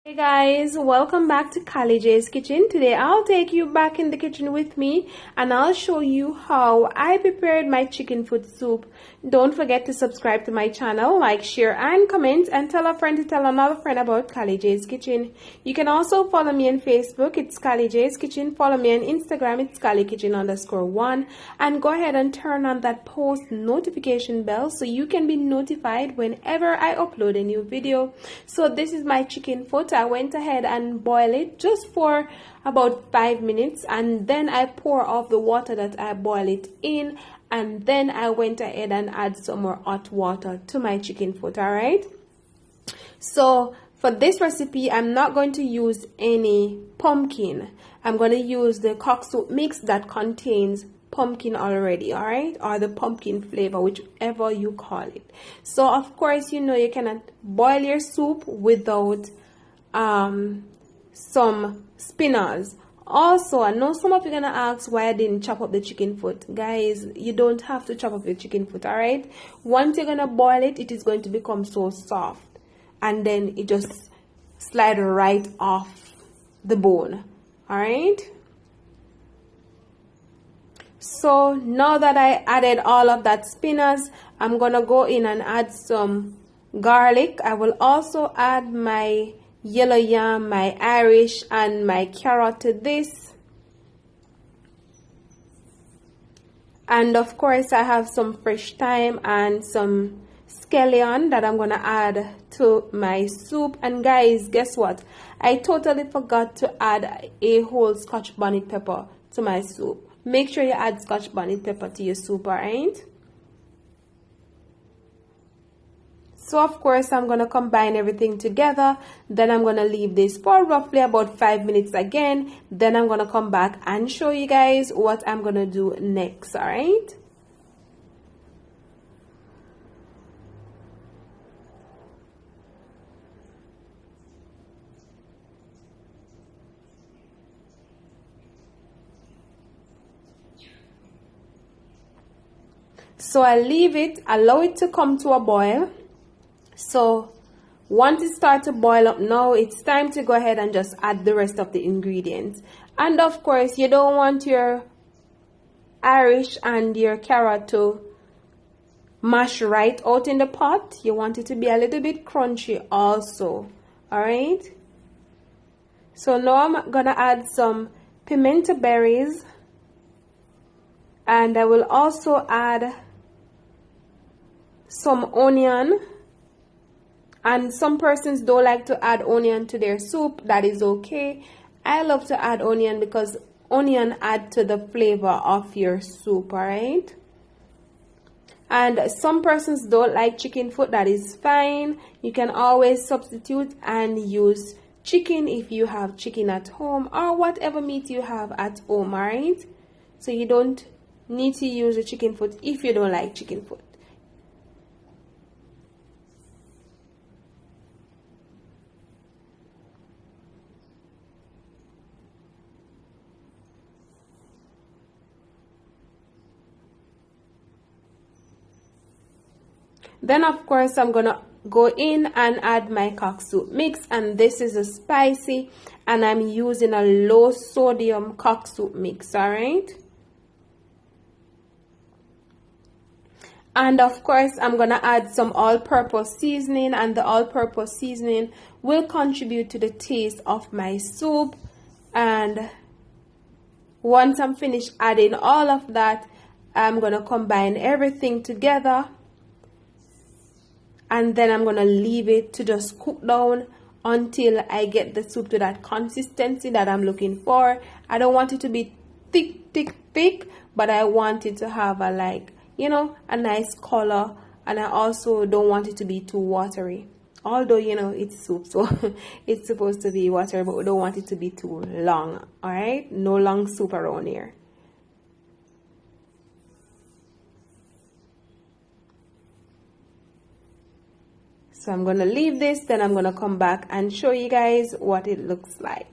Hey guys, welcome back to Callie J's Kitchen. Today I'll take you back in the kitchen with me and I'll show you how I prepared my chicken foot soup. Don't forget to subscribe to my channel, like, share and comment, and tell a friend to tell another friend about Callie J's Kitchen. You can also follow me on Facebook, it's Callie J's Kitchen. Follow me on Instagram, it's CallieKitchen_1, and go ahead and turn on that post notification bell so you can be notified whenever I upload a new video. So this is my chicken foot. I went ahead and boiled it just for about 5 minutes, and then I pour off the water that I boiled it in, and then I went ahead and add some more hot water to my chicken foot. All right, so for this recipe I'm not going to use any pumpkin. I'm going to use the cock soup mix that contains pumpkin already, all right, or the pumpkin flavor, whichever you call it. So of course, you know, you cannot boil your soup without some spinners. Also, I know some of you are gonna ask why I didn't chop up the chicken foot. Guys, you don't have to chop up the chicken foot, all right? Once you're gonna boil it, it is going to become so soft, and then it just slide right off the bone, all right? So now that I added all of that spinners, I'm gonna go in and add some garlic. I will also add my yellow yam, my Irish, and my carrot to this. And of course, I have some fresh thyme and some scallion that I'm gonna add to my soup. And guys, guess what? I totally forgot to add a whole Scotch bonnet pepper to my soup. Make sure you add Scotch bonnet pepper to your soup, alright? So of course, I'm going to combine everything together. Then I'm going to leave this for roughly about 5 minutes again. Then I'm going to come back and show you guys what I'm going to do next, all right? So I leave it, allow it to come to a boil. So once it starts to boil up, now it's time to go ahead and just add the rest of the ingredients. And of course, you don't want your Irish and your carrot to mash right out in the pot. You want it to be a little bit crunchy also, all right? So now I'm gonna add some pimento berries, and I will also add some onion. And some persons don't like to add onion to their soup. That is okay. I love to add onion because onion add to the flavor of your soup, all right? And some persons don't like chicken foot. That is fine. You can always substitute and use chicken if you have chicken at home, or whatever meat you have at home, all right? So you don't need to use the chicken foot if you don't like chicken foot. Then of course, I'm gonna go in and add my cock soup mix, and this is a spicy, and I'm using a low sodium cock soup mix, all right? And of course, I'm gonna add some all-purpose seasoning, and the all-purpose seasoning will contribute to the taste of my soup. And once I'm finished adding all of that, I'm gonna combine everything together, and then I'm gonna leave it to just cook down until I get the soup to that consistency that I'm looking for. I don't want it to be thick, but I want it to have a, like, you know, a nice color, and I also don't want it to be too watery. Although, you know, it's soup, so it's supposed to be watery, but we don't want it to be too long, all right? No long soup around here. So I'm going to leave this, then I'm going to come back and show you guys what it looks like.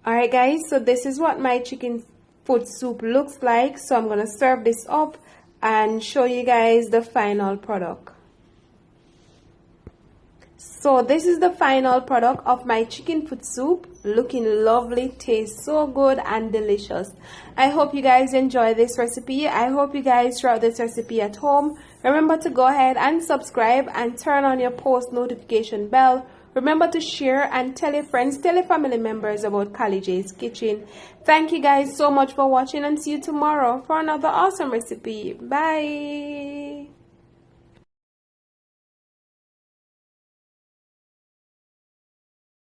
Alright guys, so this is what my chicken foot soup looks like. So I'm gonna serve this up and show you guys the final product. So this is the final product of my chicken foot soup, looking lovely, tastes so good and delicious. I hope you guys enjoy this recipe. I hope you guys try this recipe at home. Remember to go ahead and subscribe and turn on your post notification bell. Remember to share and tell your friends, tell your family members about Kali J's Kitchen. Thank you guys so much for watching, and see you tomorrow for another awesome recipe. Bye.